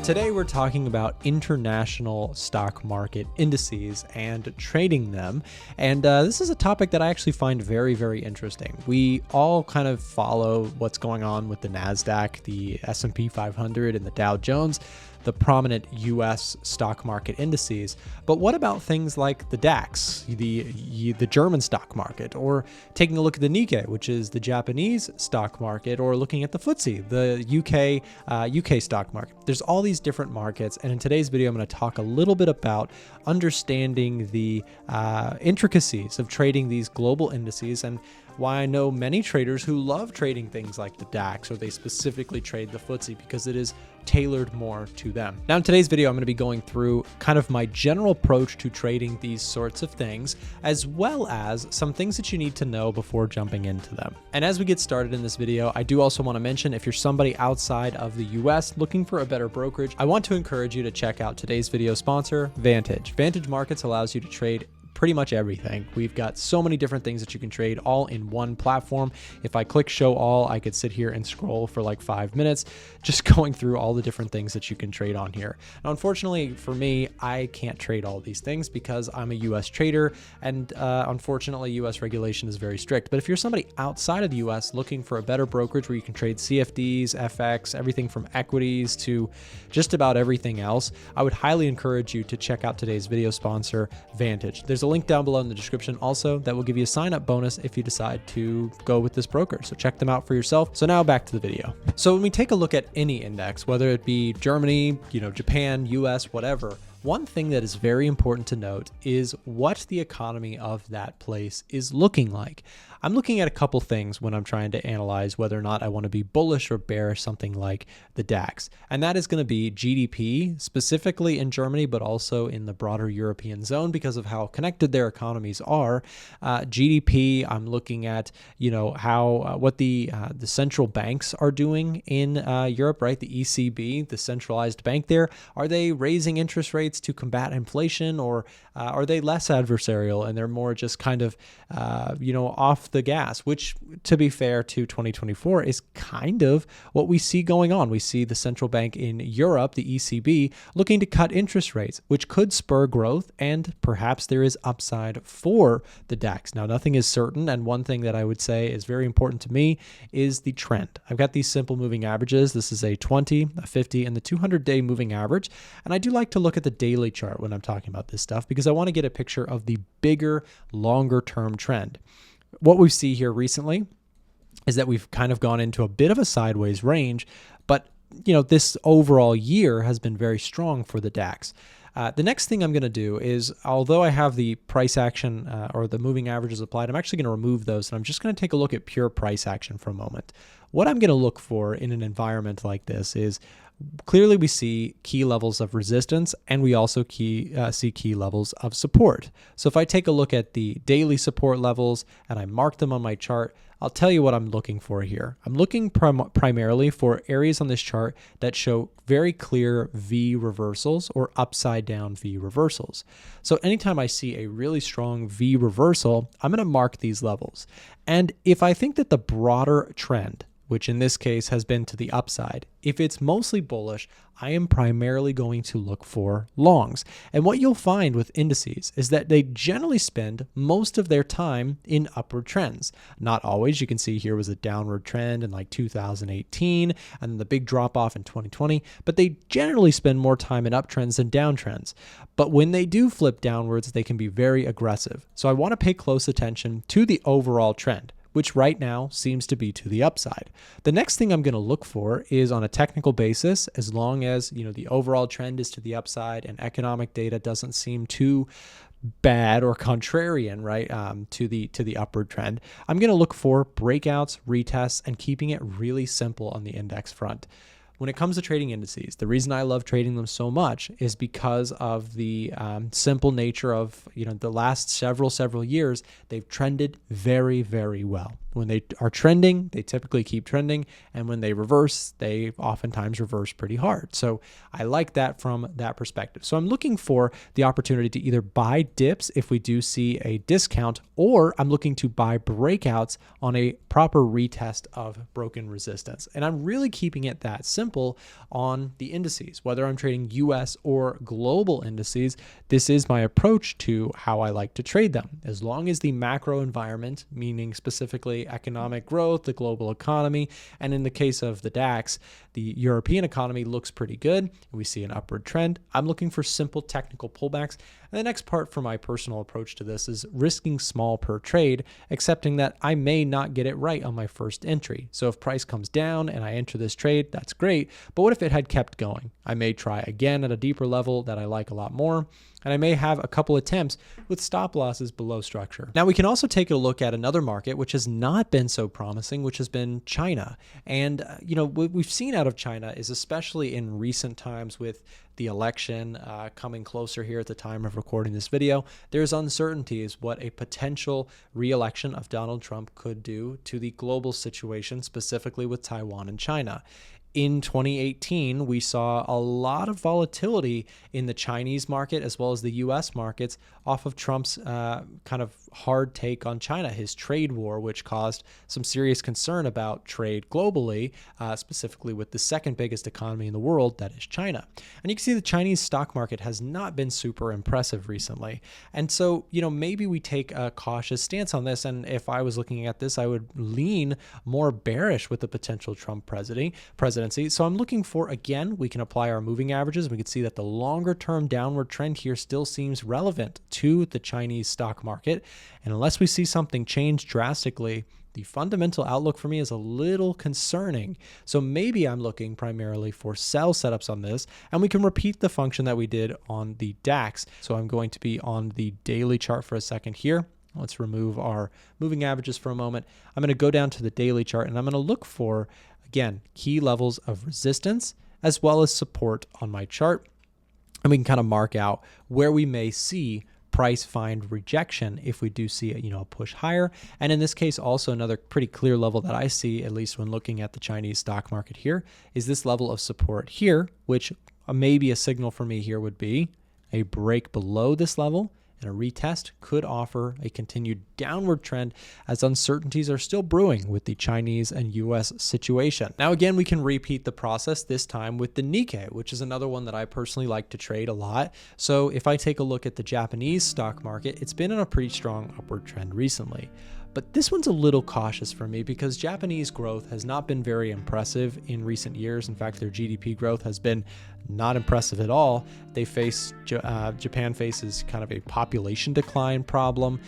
Today we're talking about international stock market indices and trading them. And this is a topic that I actually find very, very interesting. We all kind of follow what's going on with the NASDAQ, the S&P 500, and the Dow Jones, the prominent US stock market indices. But what about things like the DAX, the German stock market, or taking a look at the Nikkei, which is the Japanese stock market, or looking at the FTSE, the UK stock market? There's all these different markets, and in today's video, I'm going to talk a little bit about understanding the intricacies of trading these global indices and why I know many traders who love trading things like the DAX, or they specifically trade the FTSE because it is tailored more to them. Now in today's video, I'm going to be going through kind of my general approach to trading these sorts of things, as well as some things that you need to know before jumping into them. And as we get started in this video, I do also want to mention, if you're somebody outside of the US looking for a better brokerage, I want to encourage you to check out today's video sponsor, Vantage. Vantage Markets allows you to trade pretty much everything. We've got so many different things that you can trade all in one platform. If I click show all, I could sit here and scroll for like 5 minutes just going through all the different things that you can trade on here. Now, unfortunately for me, I can't trade all these things because I'm a US trader, and unfortunately US regulation is very strict. But if you're somebody outside of the US looking for a better brokerage where you can trade CFDs, FX, everything from equities to just about everything else, I would highly encourage you to check out today's video sponsor, Vantage. There's a link down below in the description also that will give you a sign-up bonus if you decide to go with this broker. So check them out for yourself. So now back to the video. So when we take a look at any index, whether it be Germany, Japan, US, whatever, one thing that is very important to note is what the economy of that place is looking like. I'm looking at a couple things when I'm trying to analyze whether or not I want to be bullish or bearish something like the DAX. And that is going to be GDP, specifically in Germany, but also in the broader European zone because of how connected their economies are. GDP, I'm looking at, what the central banks are doing in Europe, right? The ECB, the centralized bank there. Are they raising interest rates to combat inflation, or are they less adversarial and they're more just kind of, off the gas, which, to be fair to 2024, is kind of what we see going on. We see the central bank in Europe, the ECB, looking to cut interest rates, which could spur growth, and perhaps there is upside for the DAX. Now, nothing is certain, and one thing that I would say is very important to me is the trend. I've got these simple moving averages. This is a 20, a 50, and the 200-day moving average, and I do like to look at the daily chart when I'm talking about this stuff because I want to get a picture of the bigger, longer-term trend. What we see here recently is that we've kind of gone into a bit of a sideways range, but this overall year has been very strong for the DAX. The next thing I'm going to do is, although I have the price action or the moving averages applied, I'm actually going to remove those, and I'm just going to take a look at pure price action for a moment. What I'm going to look for in an environment like this is, clearly we see key levels of resistance, and we also see key levels of support. So if I take a look at the daily support levels and I mark them on my chart, I'll tell you what I'm looking for here. I'm looking primarily for areas on this chart that show very clear V reversals or upside down V reversals. So anytime I see a really strong V reversal, I'm going to mark these levels. And if I think that the broader trend, which in this case has been to the upside, if it's mostly bullish, I am primarily going to look for longs. And what you'll find with indices is that they generally spend most of their time in upward trends. Not always. You can see here was a downward trend in like 2018 and the big drop off in 2020, but they generally spend more time in uptrends than downtrends. But when they do flip downwards, they can be very aggressive. So I want to pay close attention to the overall trend, which right now seems to be to the upside. The next thing I'm going to look for is on a technical basis, as long as the overall trend is to the upside and economic data doesn't seem too bad or contrarian, right, to the upward trend, I'm going to look for breakouts, retests, and keeping it really simple on the index front. When it comes to trading indices, the reason I love trading them so much is because of the simple nature of, the last several years, they've trended very, very well. When they are trending, they typically keep trending. And when they reverse, they oftentimes reverse pretty hard. So I like that from that perspective. So I'm looking for the opportunity to either buy dips if we do see a discount, or I'm looking to buy breakouts on a proper retest of broken resistance. And I'm really keeping it that simple on the indices, whether I'm trading US or global indices. This is my approach to how I like to trade them. As long as the macro environment, meaning specifically economic growth, the global economy, and in the case of the DAX, the European economy looks pretty good, we see an upward trend, I'm looking for simple technical pullbacks. And the next part for my personal approach to this is risking small per trade, accepting that I may not get it right on my first entry. So if price comes down and I enter this trade, that's great. But what if it had kept going? I may try again at a deeper level that I like a lot more, and I may have a couple attempts with stop losses below structure. Now we can also take a look at another market which has not been so promising, which has been China. And what we've seen out of China is, especially in recent times with the election coming closer here at the time of recording this video, there's uncertainties what a potential re-election of Donald Trump could do to the global situation, specifically with Taiwan and China. In 2018, we saw a lot of volatility in the Chinese market as well as the US markets off of Trump's kind of hard take on China, his trade war, which caused some serious concern about trade globally, specifically with the second biggest economy in the world, that is China. And you can see the Chinese stock market has not been super impressive recently. And so, maybe we take a cautious stance on this. And if I was looking at this, I would lean more bearish with the potential Trump presidency. So I'm looking for, again, we can apply our moving averages. We can see that the longer term downward trend here still seems relevant to the Chinese stock market. And unless we see something change drastically, the fundamental outlook for me is a little concerning. So maybe I'm looking primarily for sell setups on this, and we can repeat the function that we did on the DAX. So I'm going to be on the daily chart for a second here. Let's remove our moving averages for a moment. I'm going to go down to the daily chart, and I'm going to look for, again, key levels of resistance as well as support on my chart. And we can kind of mark out where we may see price find rejection if we do see a push higher. And in this case, also another pretty clear level that I see, at least when looking at the Chinese stock market here, is this level of support here, which maybe a signal for me here would be a break below this level. And a retest could offer a continued downward trend as uncertainties are still brewing with the Chinese and US situation. Now, again, we can repeat the process this time with the Nikkei, which is another one that I personally like to trade a lot. So if I take a look at the Japanese stock market, it's been in a pretty strong upward trend recently. But this one's a little cautious for me because Japanese growth has not been very impressive in recent years. In fact, their GDP growth has been not impressive at all. Japan faces kind of a population decline problem.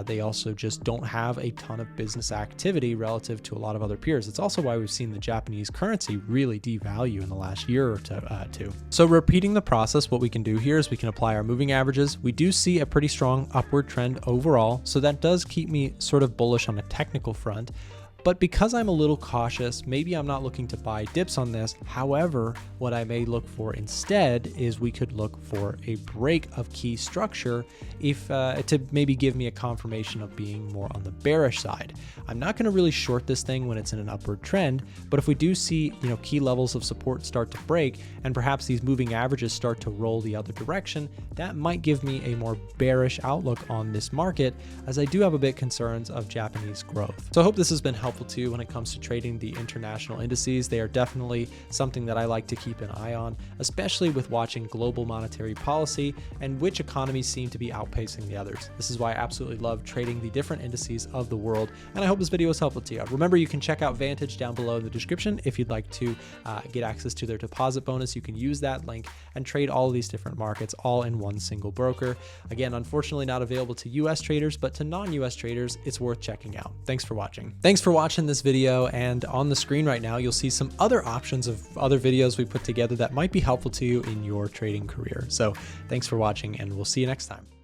They also just don't have a ton of business activity relative to a lot of other peers. It's also why we've seen the Japanese currency really devalue in the last year or two. So repeating the process, what we can do here is we can apply our moving averages. We do see a pretty strong upward trend overall, so that does keep me sort of bullish on a technical front. But because I'm a little cautious, maybe I'm not looking to buy dips on this. However, what I may look for instead is we could look for a break of key structure if to maybe give me a confirmation of being more on the bearish side. I'm not going to really short this thing when it's in an upward trend, but if we do see key levels of support start to break and perhaps these moving averages start to roll the other direction, that might give me a more bearish outlook on this market, as I do have a bit concerns of Japanese growth. So I hope this has been helpful to you when it comes to trading the international indices. They are definitely something that I like to keep an eye on, especially with watching global monetary policy and which economies seem to be outpacing the others. This is why I absolutely love trading the different indices of the world, and I hope this video was helpful to you. Remember, you can check out Vantage down below in the description if you'd like to get access to their deposit bonus. You can use that link and trade all of these different markets all in one single broker. Again, unfortunately not available to US traders, but to non-US traders, it's worth checking out. Thanks for watching. Thanks for watching this video, and on the screen right now, you'll see some other options of other videos we put together that might be helpful to you in your trading career. So thanks for watching, and we'll see you next time.